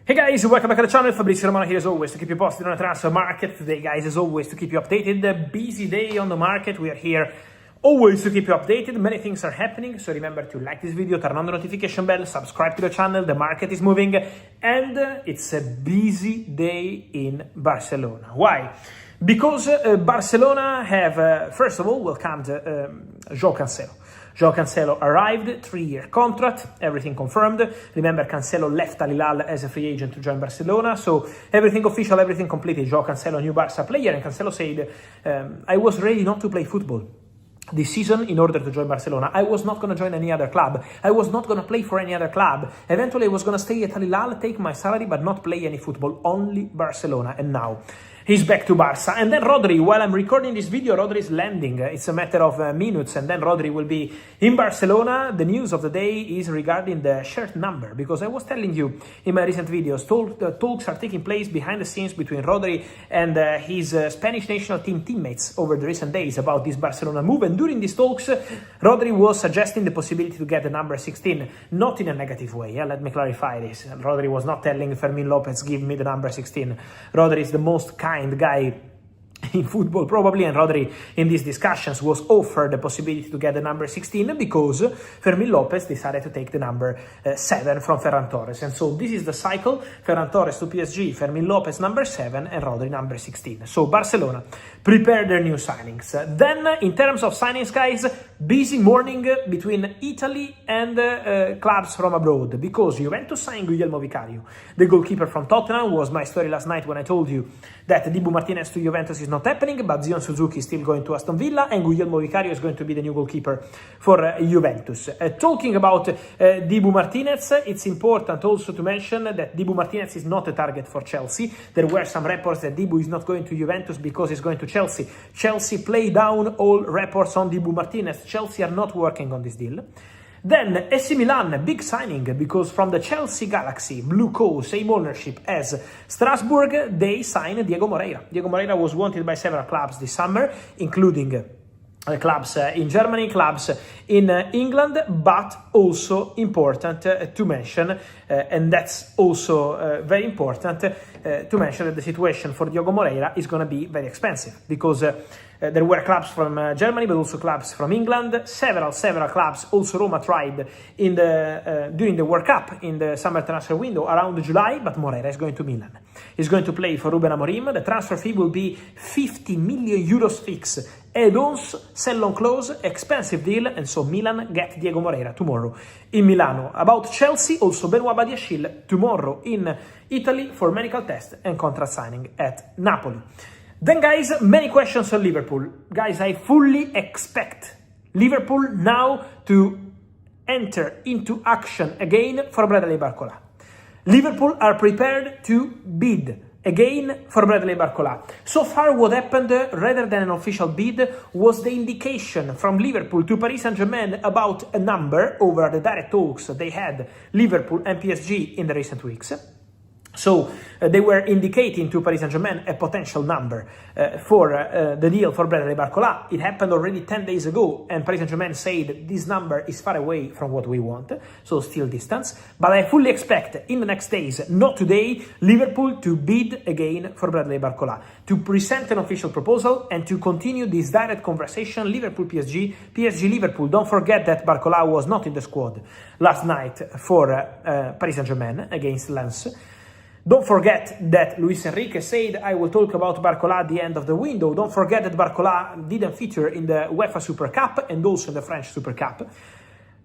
Hey guys, welcome back to the channel. Fabrizio Romano here as always to keep you posted on the transfer market. Today guys, as always, to keep you updated. A busy day on the market. We are here always to keep you updated. Many things are happening, so remember to like this video, turn on the notification bell, subscribe to the channel. The market is moving and it's a busy day in Barcelona. Why? Because Barcelona have, first of all, welcomed João Cancelo. João Cancelo arrived, 3-year contract, everything confirmed. Remember, Cancelo left Al Hilal as a free agent to join Barcelona, so everything official, everything completed. João Cancelo, new Barca player, and Cancelo said, I was ready not to play football this season in order to join Barcelona. I was not going to join any other club. I was not going to play for any other club. Eventually, I was going to stay at Al Hilal, take my salary, but not play any football, only Barcelona. And now he's back to Barca. And then Rodri, while I'm recording this video, Rodri is landing. It's a matter of minutes, and then Rodri will be in Barcelona. The news of the day is regarding the shirt number, because I was telling you in my recent videos, talks are taking place behind the scenes between Rodri and his Spanish national team teammates over the recent days about this Barcelona move. And during these talks, Rodri was suggesting the possibility to get the number 16, not in a negative way. Let me clarify this. Rodri was not telling Fermin Lopez, give me the number 16. Rodri is the most kind guy in football probably, and Rodri in these discussions was offered the possibility to get the number 16 because Fermin Lopez decided to take the number 7 from Ferran Torres. And so this is the cycle: Ferran Torres to PSG, Fermin Lopez number 7 and Rodri number 16. So Barcelona prepare their new signings. Then in terms of signings, guys, busy morning between Italy and clubs from abroad, because Juventus signed Guglielmo Vicario, the goalkeeper from Tottenham. Was my story last night when I told you that Dibu Martinez to Juventus is not happening, but Zion Suzuki is still going to Aston Villa, and Guglielmo Vicario is going to be the new goalkeeper for Juventus. Talking about Dibu Martinez, it's important also to mention that Dibu Martinez is not a target for Chelsea. There were some reports that Dibu is not going to Juventus because he's going to Chelsea. Chelsea play down all reports on Dibu Martinez. Chelsea are not working on this deal. Then AC Milan, big signing, because from the Chelsea Galaxy, Blue Co, same ownership as Strasbourg, they signed Diego Moreira. Diego Moreira was wanted by several clubs this summer, including clubs in Germany, clubs in England, but also important to mention, and that's also very important to mention, that the situation for Diego Moreira is going to be very expensive, because there were clubs from Germany, but also clubs from England, several clubs. Also Roma tried in the during the World Cup in the summer transfer window around July, but Moreira is going to Milan. He's going to play for Ruben Amorim. The transfer fee will be 50 million euros fixed. Add-ons, sell-on clause, expensive deal, and so Milan get Diego Moreira tomorrow in Milano. About Chelsea, also Benoit Badiashile tomorrow in Italy for medical test and contract signing at Napoli. Then guys, many questions on Liverpool. Guys, I fully expect Liverpool now to enter into action again for Bradley Barcola. Liverpool are prepared to bid again for Bradley Barcola. So far what happened, rather than an official bid, was the indication from Liverpool to Paris Saint-Germain about a number over the direct talks they had, Liverpool and PSG, in the recent weeks. So they were indicating to Paris Saint-Germain a potential number for the deal for Bradley Barcola. It happened already 10 days ago, and Paris Saint-Germain said this number is far away from what we want, so still distance. But I fully expect in the next days, not today, Liverpool to bid again for Bradley Barcola, to present an official proposal and to continue this direct conversation, Liverpool-PSG, PSG-Liverpool. Don't forget that Barcola was not in the squad last night for Paris Saint-Germain against Lens. Don't forget that Luis Enrique said, I will talk about Barcola at the end of the window. Don't forget that Barcola didn't feature in the UEFA Super Cup and also in the French Super Cup.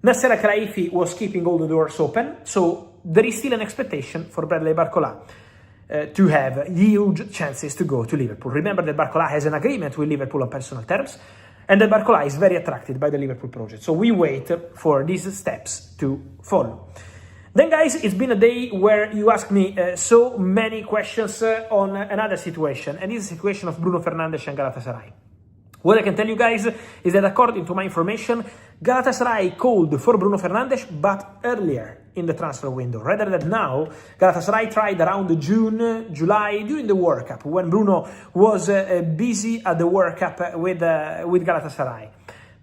Nasser Al-Khelaifi was keeping all the doors open, so there is still an expectation for Bradley Barcola to have huge chances to go to Liverpool. Remember that Barcola has an agreement with Liverpool on personal terms, and that Barcola is very attracted by the Liverpool project. So we wait for these steps to follow. Then guys, it's been a day where you asked me so many questions on another situation, and it's the situation of Bruno Fernandes and Galatasaray. What I can tell you guys is that according to my information, Galatasaray called for Bruno Fernandes, but earlier in the transfer window, rather than now. Galatasaray tried around June, July, during the World Cup, when Bruno was busy at the World Cup with Galatasaray.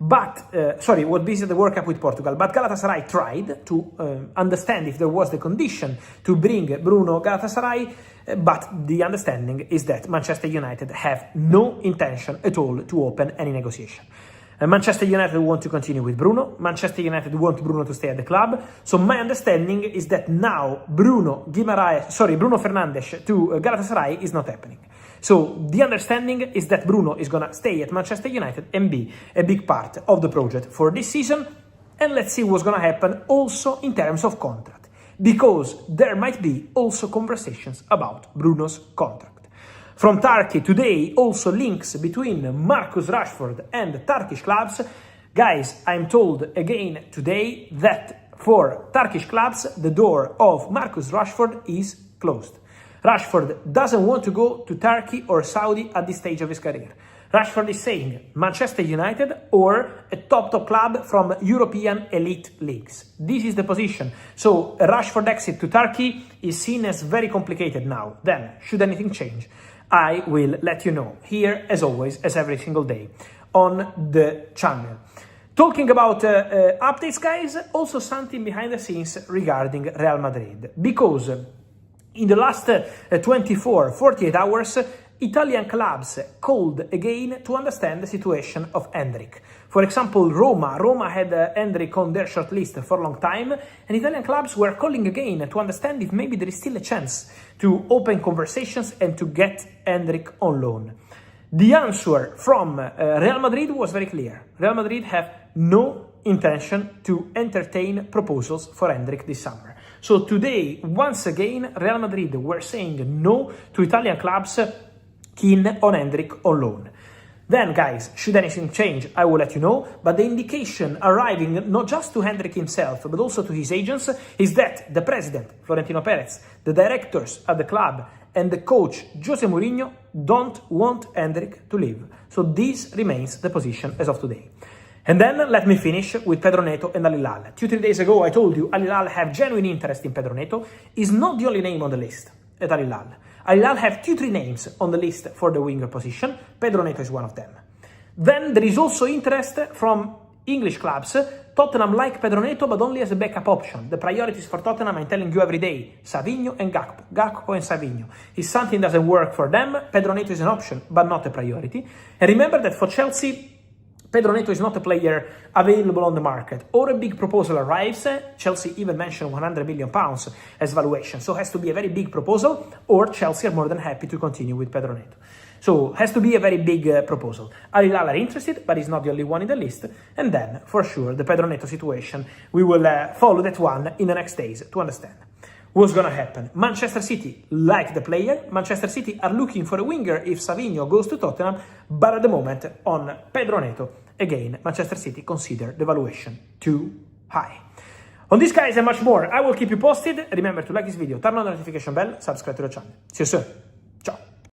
was busy at the World Cup with Portugal, but Galatasaray tried to understand if there was the condition to bring Bruno Galatasaray, but the understanding is that Manchester United have no intention at all to open any negotiation. Manchester United want to continue with Bruno. Manchester United want Bruno to stay at the club. So my understanding is that now Bruno Fernandes to Galatasaray is not happening. So the understanding is that Bruno is gonna stay at Manchester United and be a big part of the project for this season. And let's see what's gonna happen also in terms of contract, because there might be also conversations about Bruno's contract. From Turkey today, also links between Marcus Rashford and Turkish clubs. Guys, I'm told again today that for Turkish clubs, the door of Marcus Rashford is closed. Rashford doesn't want to go to Turkey or Saudi at this stage of his career. Rashford is saying Manchester United or a top club from European elite leagues. This is the position. So a Rashford exit to Turkey is seen as very complicated now. Then, should anything change, I will let you know here, as always, as every single day on the channel. Talking about updates, guys, also something behind the scenes regarding Real Madrid, because in the last 48 hours, Italian clubs called again to understand the situation of Endrick. For example, Roma had Endrick on their shortlist for a long time, and Italian clubs were calling again to understand if maybe there is still a chance to open conversations and to get Endrick on loan. The answer from Real Madrid was very clear. Real Madrid have no intention to entertain proposals for Endrick this summer. So today, once again, Real Madrid were saying no to Italian clubs keen on Endrick on loan. Then, guys, should anything change, I will let you know, but the indication arriving not just to Endrick himself, but also to his agents, is that the president, Florentino Perez, the directors at the club, and the coach, Jose Mourinho, don't want Endrick to leave. So this remains the position as of today. And then let me finish with Pedro Neto and Al Hilal. 2-3 days ago, I told you Al Hilal have genuine interest in Pedro Neto. He's not the only name on the list at Al Hilal. Al Hilal have 2-3 names on the list for the winger position. Pedro Neto is one of them. Then there is also interest from English clubs. Tottenham like Pedro Neto, but only as a backup option. The priorities for Tottenham, I'm telling you every day, Savinho and Gakpo. Gakpo and Savinho. If something doesn't work for them, Pedro Neto is an option, but not a priority. And remember that for Chelsea, Pedro Neto is not a player available on the market. Or a big proposal arrives, Chelsea even mentioned £100 million as valuation. So it has to be a very big proposal, or Chelsea are more than happy to continue with Pedro Neto. So it has to be a very big proposal. Al Hilal are interested, but he's not the only one in the list. And then, for sure, the Pedro Neto situation, we will follow that one in the next days to understand what's going to happen. Manchester City like the player. Manchester City are looking for a winger if Savinho goes to Tottenham, but at the moment on Pedro Neto, again, Manchester City consider the valuation too high. On this, guys, and much more, I will keep you posted. Remember to like this video, turn on the notification bell, subscribe to the channel. See you soon.